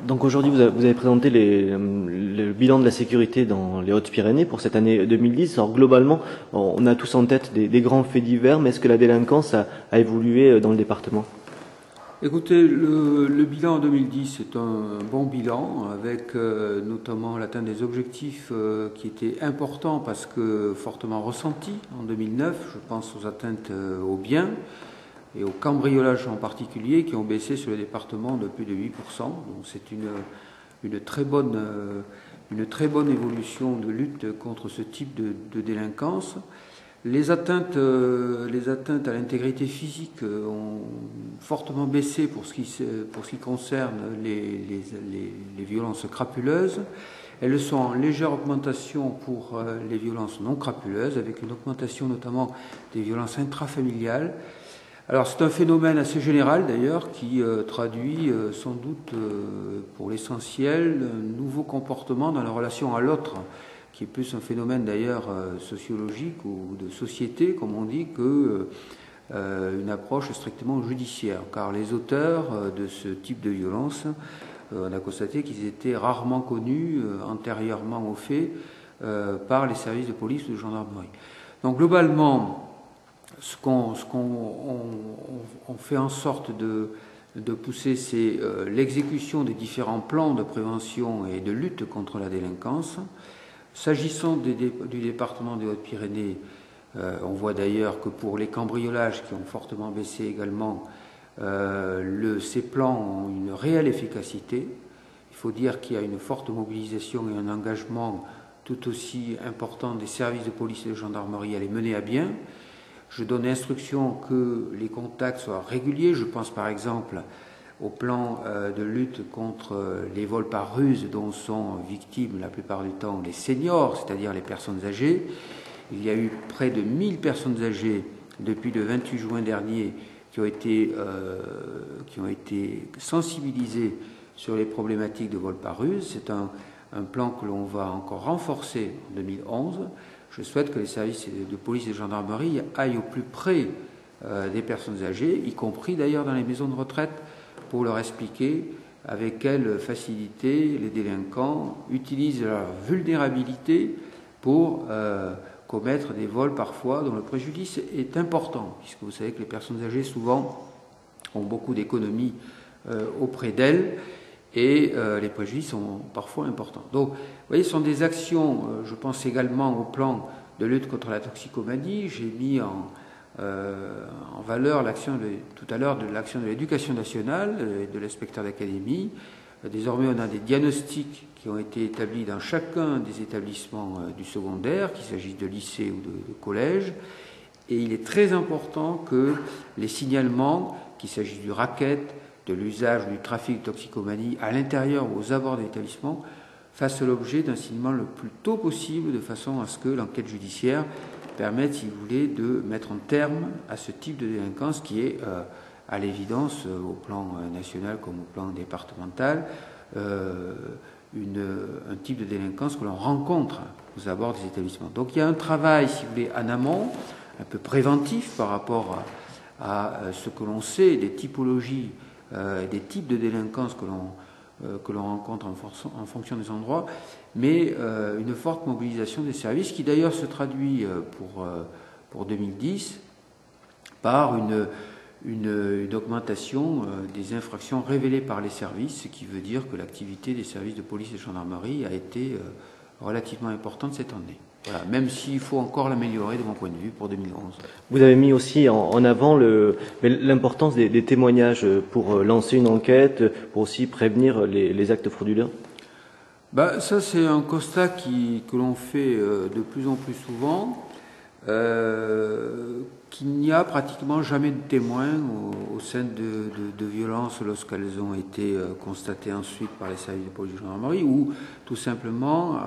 Donc aujourd'hui, vous avez présenté le bilan de la sécurité dans les Hautes-Pyrénées pour cette année 2010. Alors globalement, on a tous en tête des grands faits divers, mais est-ce que la délinquance a évolué dans le département? Écoutez, le bilan en 2010 est un bon bilan, avec notamment l'atteinte des objectifs qui étaient importants parce que fortement ressentis en 2009. Je pense aux atteintes aux biens et au cambriolage en particulier, qui ont baissé sur le département de plus de 8%. Donc c'est une très bonne évolution de lutte contre ce type de délinquance. Les atteintes à l'intégrité physique ont fortement baissé pour ce qui concerne les violences crapuleuses. Elles sont en légère augmentation pour les violences non crapuleuses, avec une augmentation notamment des violences intrafamiliales. Alors c'est un phénomène assez général d'ailleurs qui traduit sans doute pour l'essentiel un nouveau comportement dans la relation à l'autre, qui est plus un phénomène d'ailleurs sociologique ou de société, comme on dit, que une approche strictement judiciaire. Car les auteurs de ce type de violence, on a constaté qu'ils étaient rarement connus antérieurement aux faits par les services de police ou de gendarmerie. Donc globalement, on fait en sorte de pousser, c'est l'exécution des différents plans de prévention et de lutte contre la délinquance. S'agissant du département des Hautes-Pyrénées, on voit d'ailleurs que pour les cambriolages qui ont fortement baissé également, ces plans ont une réelle efficacité. Il faut dire qu'il y a une forte mobilisation et un engagement tout aussi important des services de police et de gendarmerie à les mener à bien. Je donne instruction que les contacts soient réguliers. Je pense par exemple au plan de lutte contre les vols par ruse dont sont victimes la plupart du temps les seniors, c'est-à-dire les personnes âgées. Il y a eu près de 1000 personnes âgées depuis le 28 juin dernier qui ont été sensibilisées sur les problématiques de vol par ruse. C'est un plan que l'on va encore renforcer en 2011. Je souhaite que les services de police et de gendarmerie aillent au plus près des personnes âgées, y compris d'ailleurs dans les maisons de retraite, pour leur expliquer avec quelle facilité les délinquants utilisent leur vulnérabilité pour commettre des vols parfois dont le préjudice est important, puisque vous savez que les personnes âgées souvent ont beaucoup d'économies auprès d'elles et les préjudices sont parfois importants. Donc, vous voyez, ce sont des actions, je pense également au plan de lutte contre la toxicomanie. J'ai mis en valeur l'action tout à l'heure de l'action de l'éducation nationale et de l'inspecteur d'académie. Désormais, on a des diagnostics qui ont été établis dans chacun des établissements du secondaire, qu'il s'agisse de lycée ou de collège. Et il est très important que les signalements, qu'il s'agisse du racket, de l'usage ou du trafic de toxicomanie à l'intérieur ou aux abords de l'établissement, fassent l'objet d'un signalement le plus tôt possible, de façon à ce que l'enquête judiciaire permettre, si vous voulez, de mettre un terme à ce type de délinquance qui est, à l'évidence, au plan national comme au plan départemental, un type de délinquance que l'on rencontre aux abords des établissements. Donc il y a un travail, si vous voulez, en amont, un peu préventif par rapport à ce que l'on sait des typologies, des types de délinquance que l'on rencontre en fonction des endroits, mais une forte mobilisation des services qui d'ailleurs se traduit pour 2010 par une augmentation des infractions révélées par les services, ce qui veut dire que l'activité des services de police et de gendarmerie a été relativement importante cette année. Voilà, même s'il faut encore l'améliorer de mon point de vue pour 2011. Vous avez mis aussi en avant l'importance des témoignages pour lancer une enquête, pour aussi prévenir les actes frauduleux. Ça, c'est un constat que l'on fait de plus en plus souvent, qu'il n'y a pratiquement jamais de témoins au sein de violences lorsqu'elles ont été constatées ensuite par les services de police et de gendarmerie ou tout simplement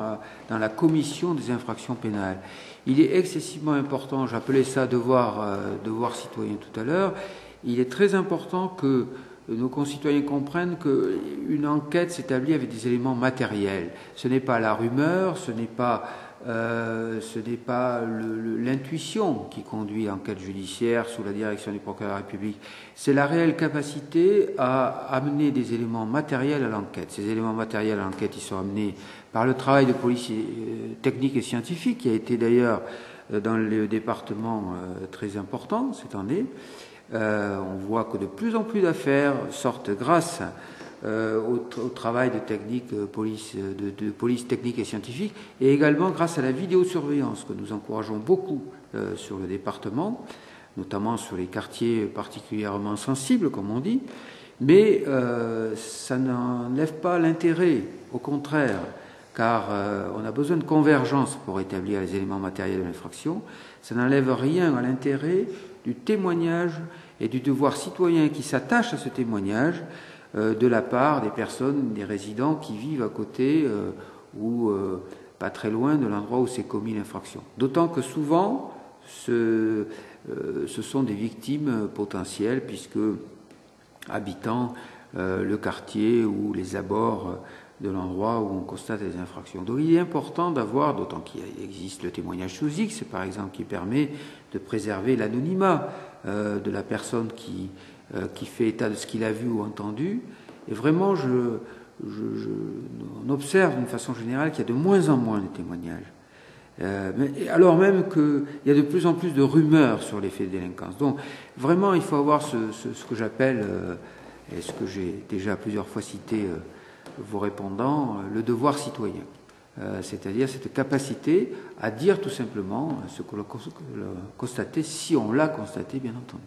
dans la commission des infractions pénales. Il est excessivement important, j'appelais ça devoir citoyen tout à l'heure, il est très important que nos concitoyens comprennent qu'une enquête s'établit avec des éléments matériels. Ce n'est pas la rumeur, ce n'est pas ce n'est pas l'intuition qui conduit l'enquête judiciaire sous la direction du procureur de la République, c'est la réelle capacité à amener des éléments matériels à l'enquête. Ces éléments matériels à l'enquête, ils sont amenés par le travail de police technique et scientifique, qui a été d'ailleurs dans le département très important cette année. On voit que de plus en plus d'affaires sortent grâce au travail de police technique et scientifique, et également grâce à la vidéosurveillance que nous encourageons beaucoup sur le département, notamment sur les quartiers particulièrement sensibles, comme on dit, mais ça n'enlève pas l'intérêt, au contraire, car on a besoin de convergence pour établir les éléments matériels de l'infraction. Ça n'enlève rien à l'intérêt du témoignage et du devoir citoyen qui s'attache à ce témoignage de la part des personnes, des résidents qui vivent à côté ou pas très loin de l'endroit où s'est commis l'infraction. D'autant que souvent, ce sont des victimes potentielles, puisque habitant le quartier ou les abords de l'endroit où on constate les infractions. Donc il est important d'avoir, d'autant qu'il existe le témoignage sous X, par exemple, qui permet de préserver l'anonymat de la personne qui fait état de ce qu'il a vu ou entendu. Et vraiment, on observe d'une façon générale qu'il y a de moins en moins de témoignages. Alors même qu'il y a de plus en plus de rumeurs sur les faits de délinquance. Donc vraiment, il faut avoir ce que j'appelle, et ce que j'ai déjà plusieurs fois cité vous répondant, le devoir citoyen. C'est-à-dire cette capacité à dire tout simplement ce que l'on a constaté, si on l'a constaté, bien entendu.